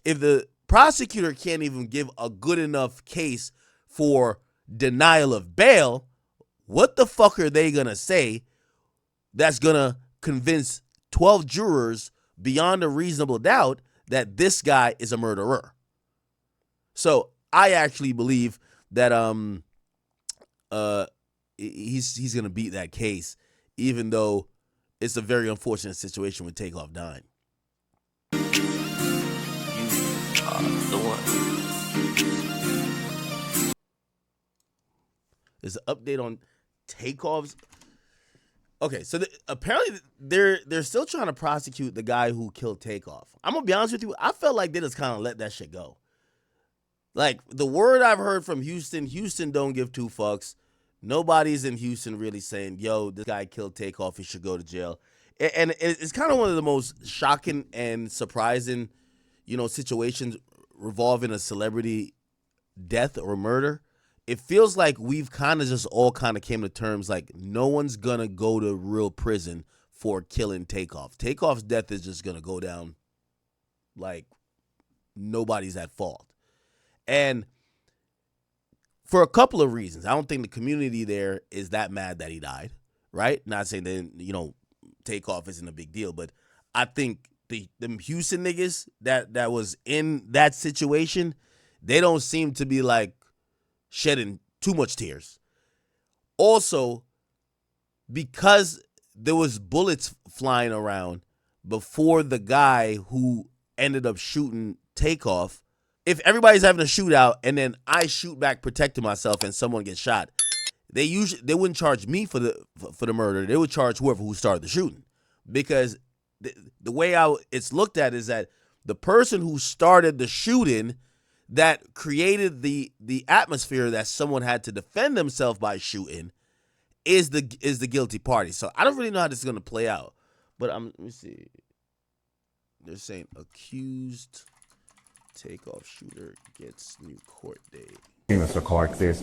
if the prosecutor can't even give a good enough case for denial of bail, what the fuck are they going to say that's going to convince 12 jurors beyond a reasonable doubt that this guy is a murderer? So I actually believe that he's going to beat that case, even though it's a very unfortunate situation with Takeoff dying. You are the one. There's an update on Takeoff's. Okay, so apparently they're still trying to prosecute the guy who killed Takeoff. I'm gonna be honest with you. I felt like they just kind of let that shit go. Like, the word I've heard from Houston don't give two fucks. Nobody's in Houston really saying, yo, this guy killed Takeoff, he should go to jail. And it's kind of one of the most shocking and surprising, situations revolving a celebrity death or murder. It feels like we've kind of just all kind of came to terms like no one's going to go to real prison for killing Takeoff. Takeoff's death is just going to go down like nobody's at fault. And for a couple of reasons. I don't think the community there is that mad that he died, right? Not saying that, Takeoff isn't a big deal, but I think them Houston niggas that was in that situation, they don't seem to be like shedding too much tears. Also, because there was bullets flying around before the guy who ended up shooting Takeoff, if everybody's having a shootout and then I shoot back protecting myself and someone gets shot, they wouldn't charge me for the murder. They would charge whoever who started the shooting, because the way it's looked at is that the person who started the shooting that created the atmosphere that someone had to defend themselves by shooting is the guilty party. So I don't really know how this is going to play out, but let me see. They're saying accused Takeoff shooter gets new court date. Mr. Clark says.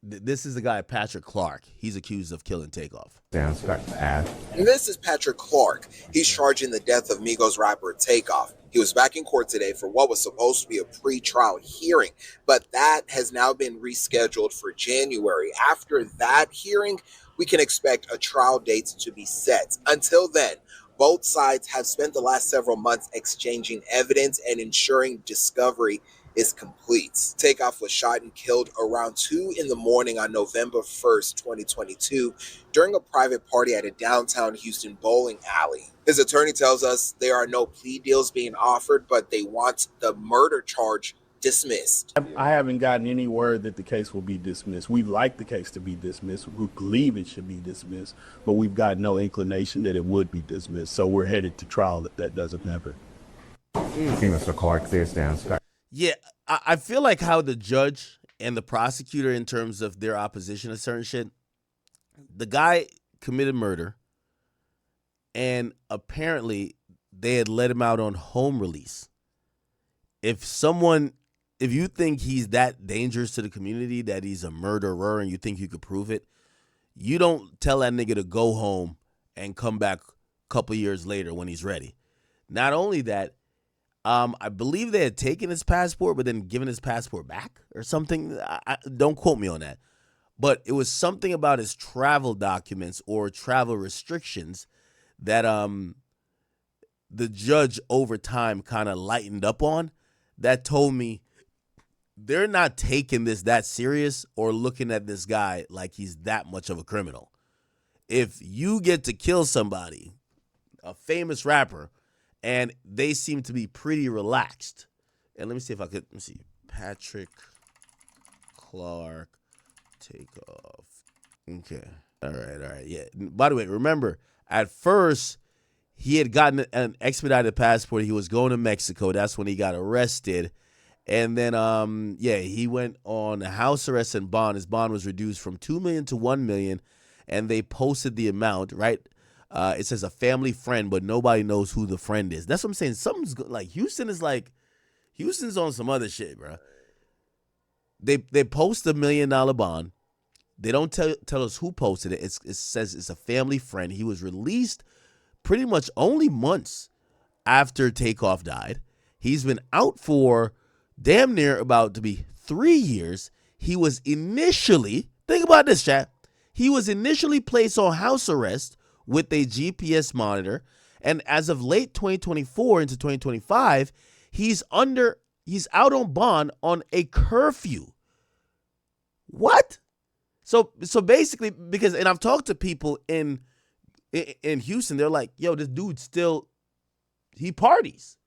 This is the guy, Patrick Clark. He's accused of killing Takeoff. Sounds bad. This is Patrick Clark. He's charging the death of Migos rapper Takeoff. He was back in court today for what was supposed to be a pre-trial hearing, but that has now been rescheduled for January. After that hearing, we can expect a trial date to be set. Until then, both sides have spent the last several months exchanging evidence and ensuring discovery is complete. Takeoff was shot and killed around 2 a.m. on November 1st, 2022, during a private party at a downtown Houston bowling alley. His attorney tells us there are no plea deals being offered, but they want the murder charge dismissed. I haven't gotten any word that the case will be dismissed. We'd like the case to be dismissed. We believe it should be dismissed, but we've got no inclination that it would be dismissed. So we're headed to trial if that doesn't happen. Mr. Clark says down. Yeah, I feel like how the judge and the prosecutor, in terms of their opposition to certain shit, the guy committed murder, and apparently they had let him out on home release. If you think he's that dangerous to the community, that he's a murderer, and you think you could prove it, you don't tell that nigga to go home and come back a couple years later when he's ready. Not only that, I believe they had taken his passport, but then given his passport back or something. Don't quote me on that. But it was something about his travel documents or travel restrictions that the judge over time kind of lightened up on, that told me they're not taking this that serious or looking at this guy like he's that much of a criminal. If you get to kill somebody, a famous rapper, and they seem to be pretty relaxed. And let me see if I could, Patrick Clark, Takeoff. Okay. All right. Yeah. By the way, remember, at first, he had gotten an expedited passport. He was going to Mexico. That's when he got arrested. And then, he went on house arrest and bond. His bond was reduced from $2 million to $1 million, and they posted the amount, right? It says a family friend, but nobody knows who the friend is. That's what I'm saying. Something's like Houston's on some other shit, bro. They post $1 million bond. They don't tell us who posted it. It says it's a family friend. He was released pretty much only months after Takeoff died. He's been out for damn near about to be 3 years. He was initially, think about this, chat. He was initially placed on house arrest with a GPS monitor. And as of late 2024 into 2025, he's out on bond on a curfew. What? So basically, because, and I've talked to people in Houston, they're like, yo, this dude still, he parties.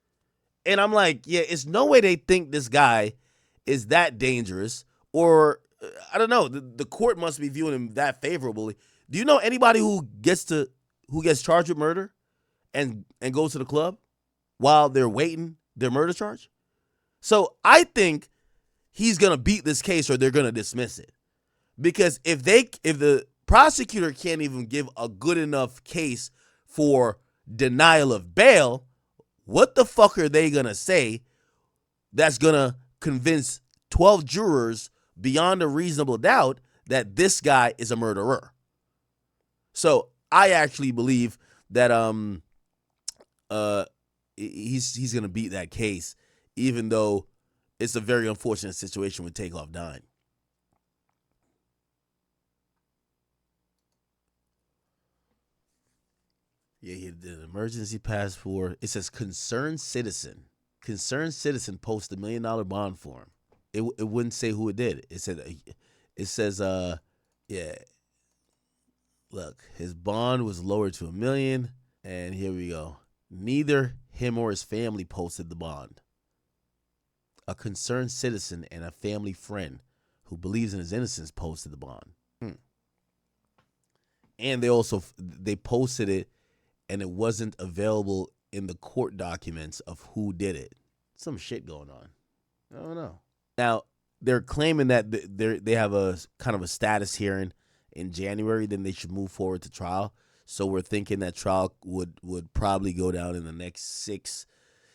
And I'm like, yeah, it's no way they think this guy is that dangerous, or I don't know, the court must be viewing him that favorably. Do you know anybody who gets charged with murder and goes to the club while they're waiting their murder charge? So I think he's gonna beat this case, or they're gonna dismiss it. Because if the prosecutor can't even give a good enough case for denial of bail, what the fuck are they gonna say that's gonna convince 12 jurors beyond a reasonable doubt that this guy is a murderer? So I actually believe that he's gonna beat that case, even though it's a very unfortunate situation with Takeoff dying. Yeah, he did an emergency passport. It says concerned citizen. Concerned citizen posted $1 million bond for him. It wouldn't say who it did. It says yeah. Look, his bond was lowered to $1 million, and here we go. Neither him or his family posted the bond. A concerned citizen and a family friend who believes in his innocence posted the bond. And they posted it, and it wasn't available in the court documents of who did it. Some shit going on. I don't know. Now, they're claiming that they have a kind of a status hearing in January, then they should move forward to trial. So we're thinking that trial would probably go down in the next six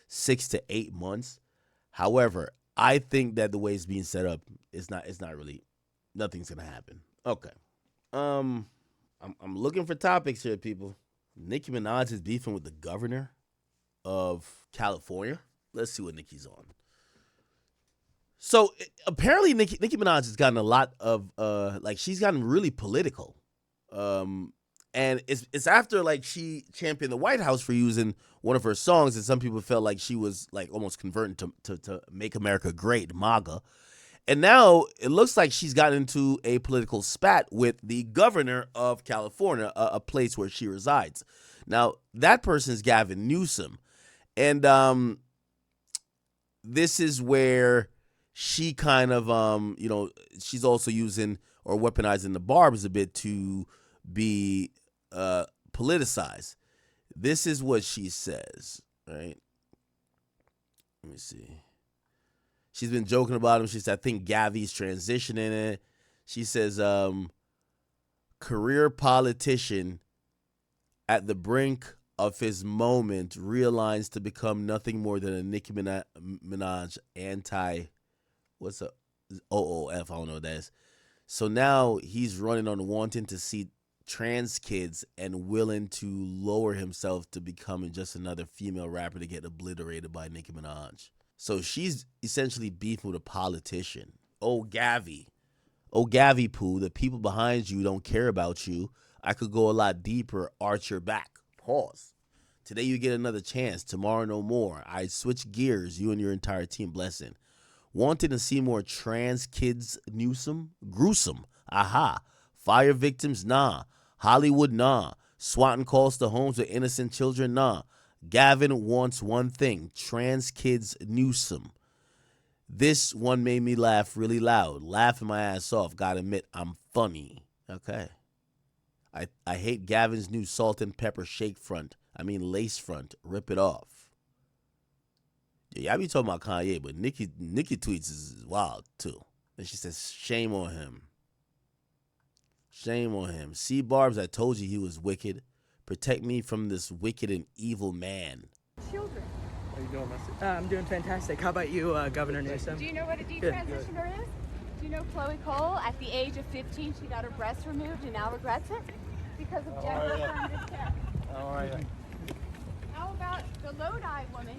to 8 months. However, I think that the way it's being set up, it's not really, nothing's gonna happen. Okay. I'm looking for topics here, people. Nicki Minaj is beefing with the governor of California. Let's see what Nicki's on. So apparently Nicki Minaj has gotten a lot of she's gotten really political. And it's after like she championed the White House for using one of her songs, and some people felt like she was like almost converting to Make America Great, MAGA. And now it looks like she's gotten into a political spat with the governor of California, a place where she resides. Now, that person is Gavin Newsom. And this is where she kind of, she's also using or weaponizing the barbs a bit to be politicized. This is what she says, right? Let me see. She's been joking about him. She said, I think Gavi's transitioning it. She says, career politician at the brink of his moment realigns to become nothing more than a Nicki Minaj what's up? OOF, I don't know what that is. So now he's running on wanting to see trans kids and willing to lower himself to becoming just another female rapper to get obliterated by Nicki Minaj. So she's essentially beefing with a politician. Oh, Gavi poo, the people behind you don't care about you. I could go a lot deeper, arch your back. Pause. Today you get another chance, tomorrow no more. I switch gears, you and your entire team, blessing. Wanting to see more trans kids, Newsom? Gruesome. Aha. Fire victims? Nah. Hollywood? Nah. Swatting calls to homes with innocent children? Nah. Gavin wants one thing, trans kids, Newsom. This one made me laugh really loud, laughing my ass off. Gotta admit, I'm funny. Okay. I hate Gavin's new salt and pepper lace front. Rip it off. Yeah, I be talking about Kanye, but Nicki tweets is wild too. And she says, shame on him. Shame on him. See, Barbs, I told you he was wicked. Protect me from this wicked and evil man. Children. How you doing, Mr.? I'm doing fantastic. How about you, Governor Newsom? Do you know what a detransitioner is? Do you know Chloe Cole? At the age of 15, she got her breast removed and now regrets it because of gender-affirmative care. All right. How about the Lodi woman?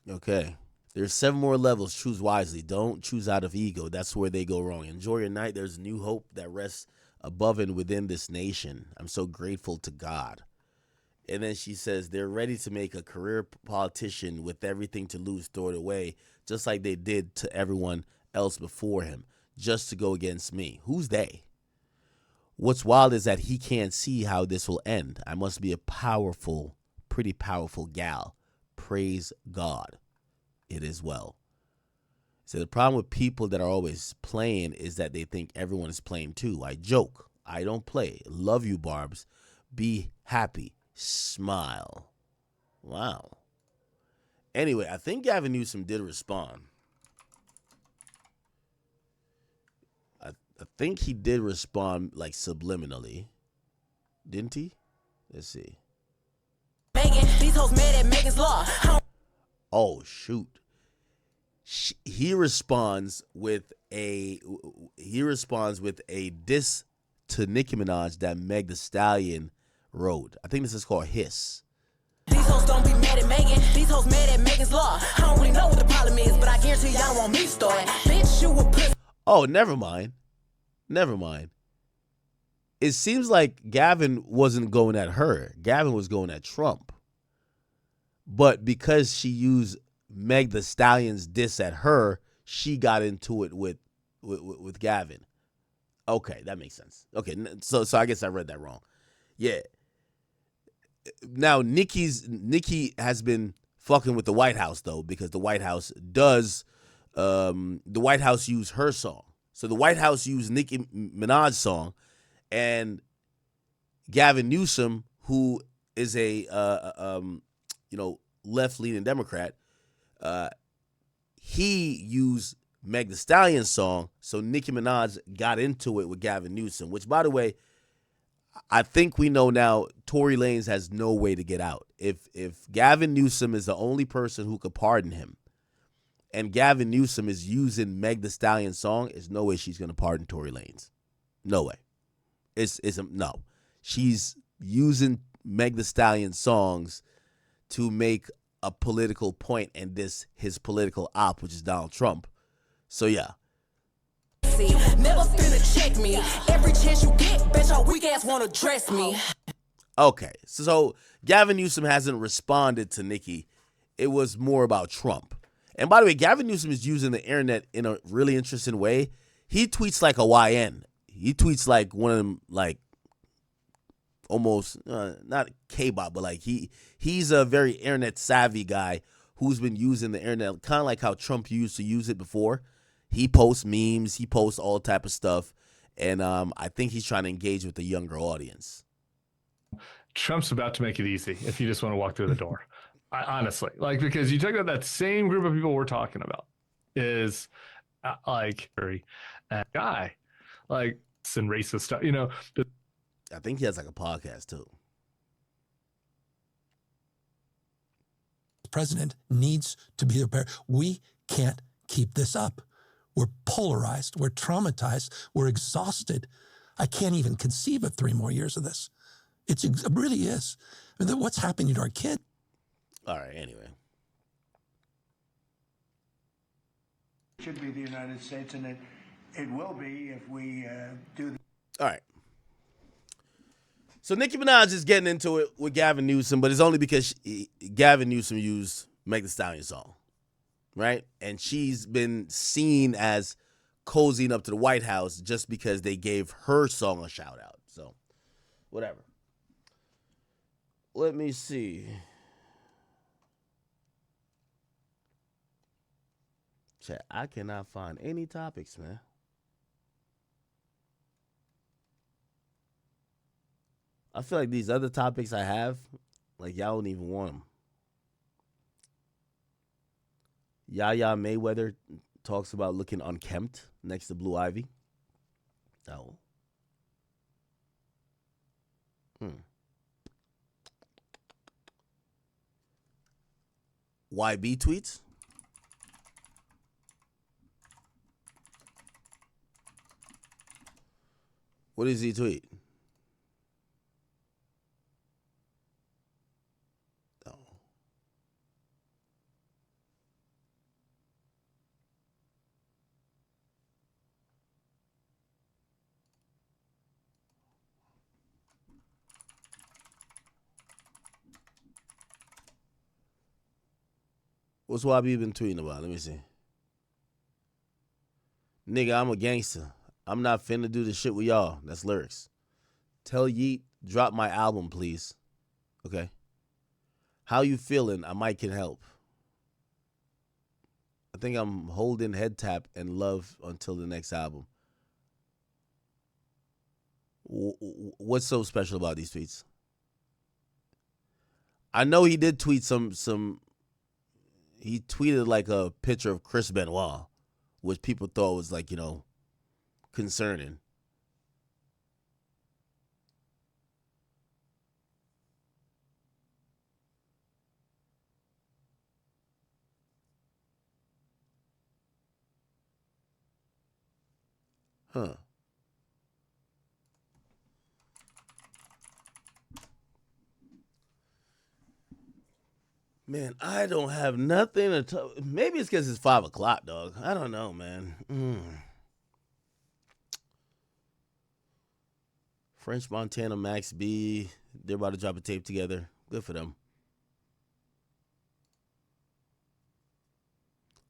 Okay. There's 7 more levels. Choose wisely. Don't choose out of ego. That's where they go wrong. Enjoy your night. There's new hope that rests above and within this nation. I'm so grateful to God. And then she says they're ready to make a career politician with everything to lose, throw it away, just like they did to everyone else before him, just to go against me. Who's they? What's wild is that he can't see how this will end. I must be a powerful, pretty powerful gal. Praise God. It is well. So the problem with people that are always playing is that they think everyone is playing too. I joke. I don't play. Love you, Barbs. Be happy. Smile. Wow. Anyway, I think Gavin Newsom did respond. I think he did respond like subliminally. Didn't he? Let's see. Megan, these hoes mad at Megan's law. Oh, shoot. He responds with a diss to Nicki Minaj that Meg Thee Stallion wrote. I think this is called Hiss. These hoes don't be mad at Megan. These hoes mad at Megan's law. I don't really know what the problem is, but I guarantee y'all don't want me started. Bitch, you a pussy. Oh, never mind. Never mind. It seems like Gavin wasn't going at her. Gavin was going at Trump. But because she used Meg Thee Stallion's diss at her, she got into it with Gavin. Okay, that makes sense. Okay, so I guess I read that wrong. Yeah. Now Nicki has been fucking with the White House though, because the White House use her song. So the White House used Nicki Minaj's song, and Gavin Newsom, who is a left-leaning Democrat, he used Meg Thee Stallion's song, so Nicki Minaj got into it with Gavin Newsom, which, by the way, I think we know now Tory Lanez has no way to get out. If Gavin Newsom is the only person who could pardon him, and Gavin Newsom is using Meg Thee Stallion's song, there's no way she's going to pardon Tory Lanez. No way. No. She's using Meg Thee Stallion's songs to make a political point and this his political op, which is Donald Trump. So yeah. Never finna check me. Every chance you get, bitch, your weak ass wanna dress me. Okay, so Gavin Newsom hasn't responded to Nicki. It was more about Trump. And by the way, Gavin Newsom is using the internet in a really interesting way. He tweets like a YN. He tweets like one of them, like almost not K-pop, but like he's a very internet savvy guy who's been using the internet kind of like how Trump used to use it before. He posts memes, he posts all type of stuff, and I think he's trying to engage with the younger audience. Trump's about to make it easy if you just want to walk through the door. Honestly, like, because you talk about that same group of people we're talking about is like very guy, like some racist stuff, you know. I think he has like a podcast too. The president needs to be prepared. We can't keep this up. We're polarized. We're traumatized. We're exhausted. I can't even conceive of 3 more years of this. It really is. I mean, what's happening to our kids? All right, anyway. It should be the United States, and it will be if we do. All right. So Nicki Minaj is getting into it with Gavin Newsom, but it's only because Gavin Newsom used Meg Thee Stallion's song, right? And she's been seen as cozying up to the White House just because they gave her song a shout out. So, whatever. Let me see. Chat, I cannot find any topics, man. I feel like these other topics I have, like y'all don't even want them. Yaya Mayweather talks about looking unkempt next to Blue Ivy. Oh. YB tweets. What does he tweet? Oh. What's YB been tweeting about? Let me see. Nigga, I'm a gangster. I'm not finna do this shit with y'all. That's lyrics. Tell Yeet, drop my album, please. Okay. How you feeling? I might can help. I think I'm holding head tap and love until the next album. What's so special about these tweets? I know he did tweet some. He tweeted like a picture of Chris Benoit, which people thought was like, concerning. Huh. Man, I don't have nothing to talk. Maybe it's because it's 5 o'clock, dog. I don't know, man. French Montana, Max B. They're about to drop a tape together. Good for them.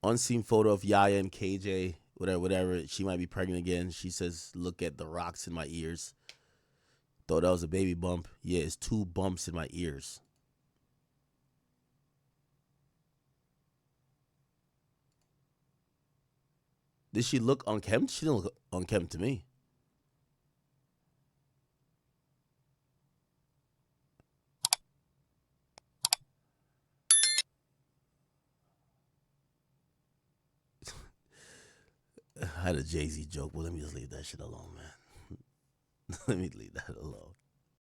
Unseen photo of Yaya and KJ. Whatever. She might be pregnant again. She says, look at the rocks in my ears. Thought that was a baby bump. Yeah, it's 2 bumps in my ears. Did she look unkempt? She didn't look unkempt to me. I had a Jay-Z joke, but let me just leave that shit alone, man. Let me leave that alone.